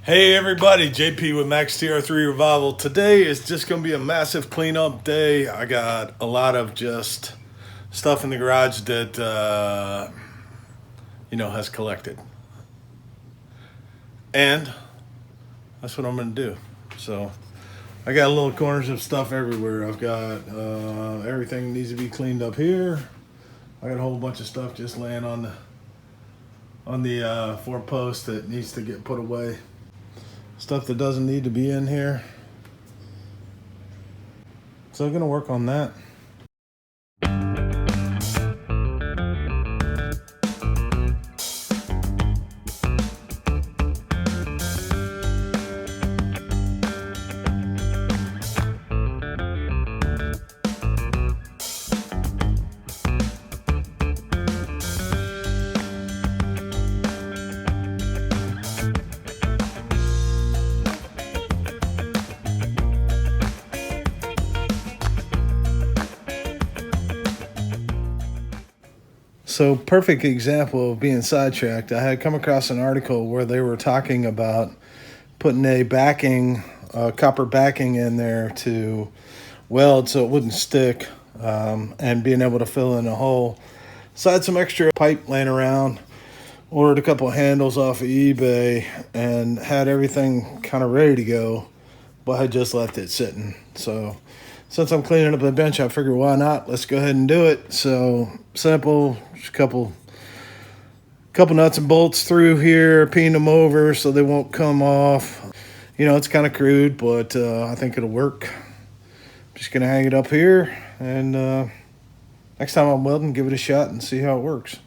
Hey everybody, JP with Max Tr3 Revival. Today is just going to be a massive cleanup day. I got a lot of just stuff in the garage that, has collected. And that's what I'm going to do. So I got little corners of stuff everywhere. I've got everything needs to be cleaned up here. I got a whole bunch of stuff just laying on the 4 posts that needs to get put away. Stuff that doesn't need to be in here. So I'm gonna work on that. So, perfect example of being sidetracked. I had come across an article where they were talking about putting a copper backing in there to weld so it wouldn't stick, and being able to fill in a hole. So I had some extra pipe laying around, ordered a couple of handles off of eBay, and had everything kind of ready to go, but I just left it sitting. So since I'm cleaning up the bench, I figured why not? Let's go ahead and do it. So simple, just a couple nuts and bolts through here, peen them over so they won't come off. You know, it's kind of crude, but I think it'll work. Just gonna hang it up here, and next time I'm welding, give it a shot and see how it works.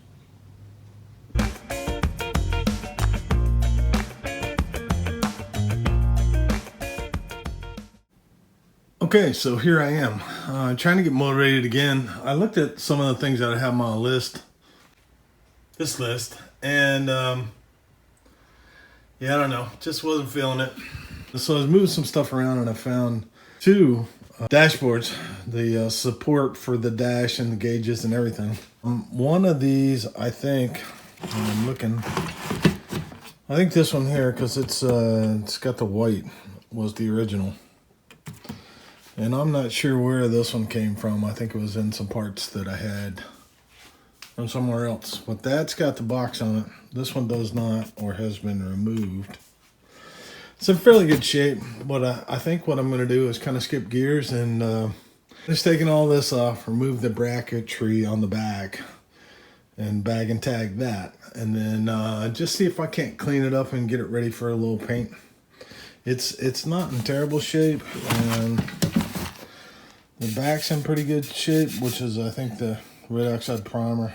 Okay, so here I am, trying to get motivated again. I looked at some of the things that I have on my list, and I don't know, just wasn't feeling it. So I was moving some stuff around, and I found 2 dashboards, the support for the dash and the gauges and everything. One of these, I think this one here, because it's got the white, was the original. And I'm not sure where this one came from. I think it was in some parts that I had from somewhere else. But that's got the box on it. This one does not, or has been removed. It's in fairly good shape, but I think what I'm going to do is kind of skip gears and just taking all this off, remove the bracketry on the back, and bag and tag that. And then just see if I can't clean it up and get it ready for a little paint. It's not in terrible shape, and the back's in pretty good shape, which is, I think, the red oxide primer.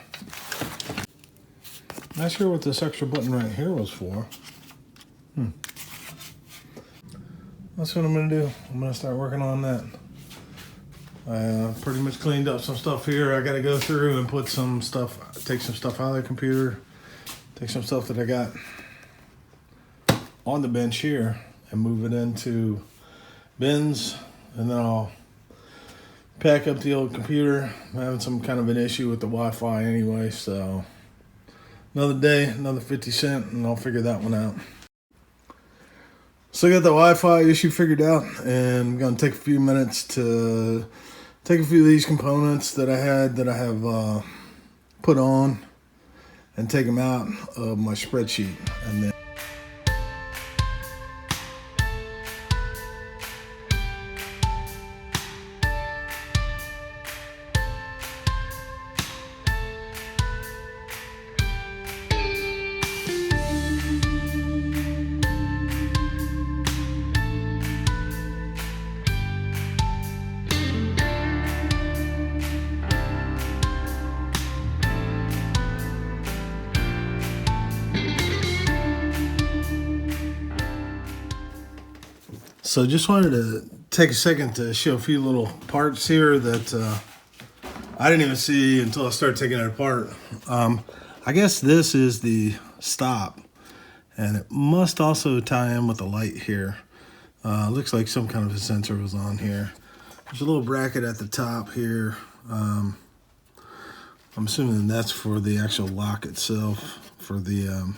Not sure what this extra button right here was for. That's what I'm going to do. I'm going to start working on that. I pretty much cleaned up some stuff here. I got to go through and put some stuff, take some stuff out of the computer, take some stuff that I got on the bench here and move it into bins, and then I'll pack up the old computer. I'm having some kind of an issue with the Wi-Fi anyway, so another day, another 50 cents, and I'll figure that one out. So I got the Wi-Fi issue figured out, and I'm going to take a few minutes to take a few of these components that I have put on, and take them out of my spreadsheet, and then So just wanted to take a second to show a few little parts here that I didn't even see until I started taking it apart. I guess this is the stop, and it must also tie in with the light here. Looks like some kind of a sensor was on here. There's a little bracket at the top here. I'm assuming that's for the actual lock itself, for the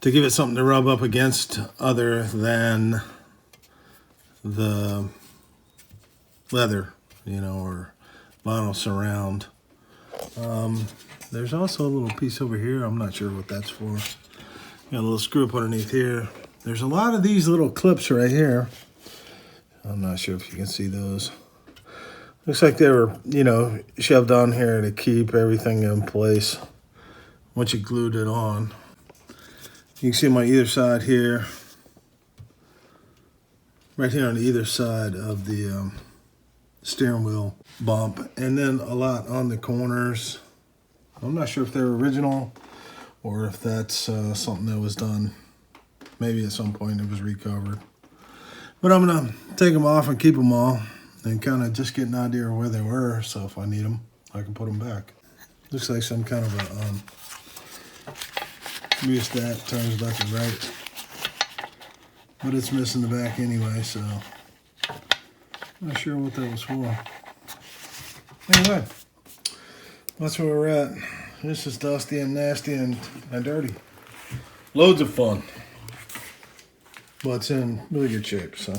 to give it something to rub up against other than the leather, you know, or vinyl surround. There's also a little piece over here. I'm not sure what that's for. Got a little screw up underneath here. There's a lot of these little clips right here. I'm not sure if you can see those. Looks like they were, you know, shoved on here to keep everything in place once you glued it on. You can see them on either side here. Right here on either side of the steering wheel bump. And then a lot on the corners. I'm not sure if they're original or if that's something that was done. Maybe at some point it was recovered. But I'm gonna take them off and keep them all and kind of just get an idea of where they were. So if I need them, I can put them back. Looks like some kind of a, rheostat turns left and right. But it's missing the back anyway, so not sure what that was for. Anyway, that's where we're at. This is dusty and nasty and dirty. Loads of fun. But it's in really good shape, so.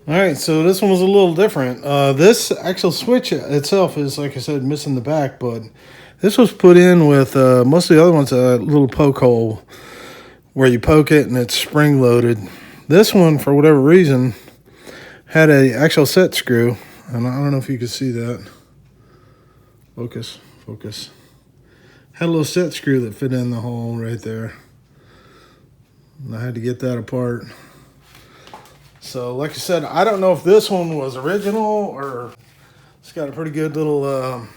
All right, so this one was a little different. This actual switch itself is, like I said, missing the back, but this was put in with, most of the other ones, a little poke hole where you poke it and it's spring-loaded. This one, for whatever reason, had a actual set screw, and I don't know if you can see that. Focus. Had a little set screw that fit in the hole right there. And I had to get that apart. So, like I said, I don't know if this one was original or it's got a pretty good little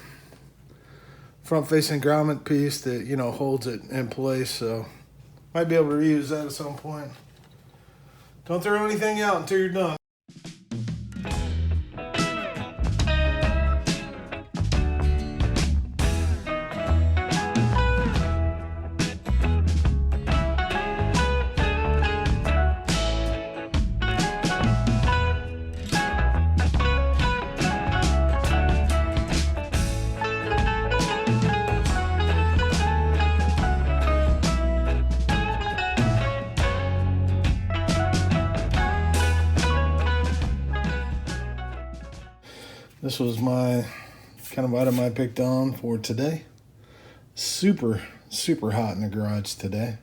front-facing grommet piece that, you know, holds it in place. So, might be able to reuse that at some point. Don't throw anything out until you're done. This was my kind of item I picked on for today. Super hot in the garage today.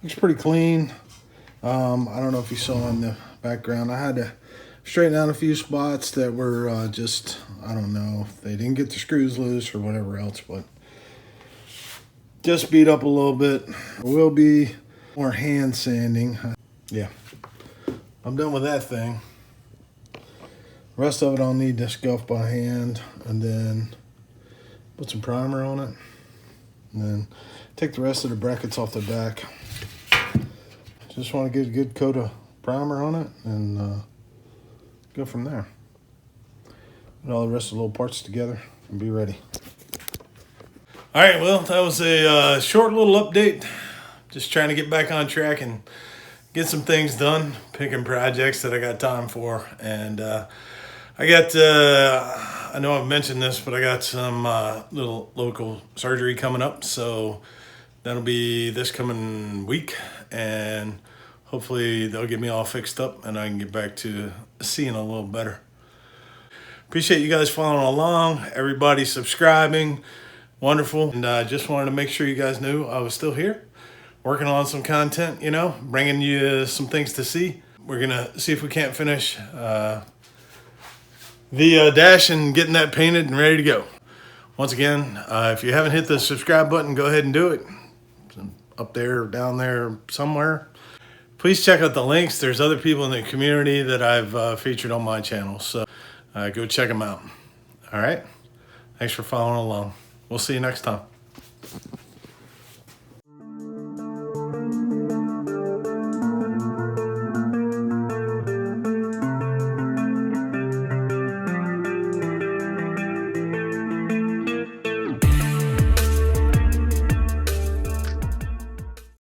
Looks pretty clean. I don't know if you saw in the background, I had to straighten out a few spots that were just, I don't know if they didn't get the screws loose or whatever else, but just beat up a little bit. There will be more hand sanding. Yeah, I'm done with that thing. Rest of it I'll need to scuff by hand and then put some primer on it. And then take the rest of the brackets off the back. Just want to get a good coat of primer on it and go from there. Put all the rest of the little parts together and be ready. All right, well, that was a short little update. Just trying to get back on track and get some things done, picking projects that I got time for. And I got, I know I've mentioned this, but I got some little local surgery coming up. So that'll be this coming week. And hopefully they'll get me all fixed up and I can get back to seeing a little better. Appreciate you guys following along. Everybody subscribing. Wonderful. And I just wanted to make sure you guys knew I was still here. Working on some content, you know, bringing you some things to see. We're going to see if we can't finish the dash and getting that painted and ready to go. Once again, if you haven't hit the subscribe button, go ahead and do it. It's up there, down there, somewhere. Please check out the links. There's other people in the community that I've featured on my channel. So go check them out. All right. Thanks for following along. We'll see you next time.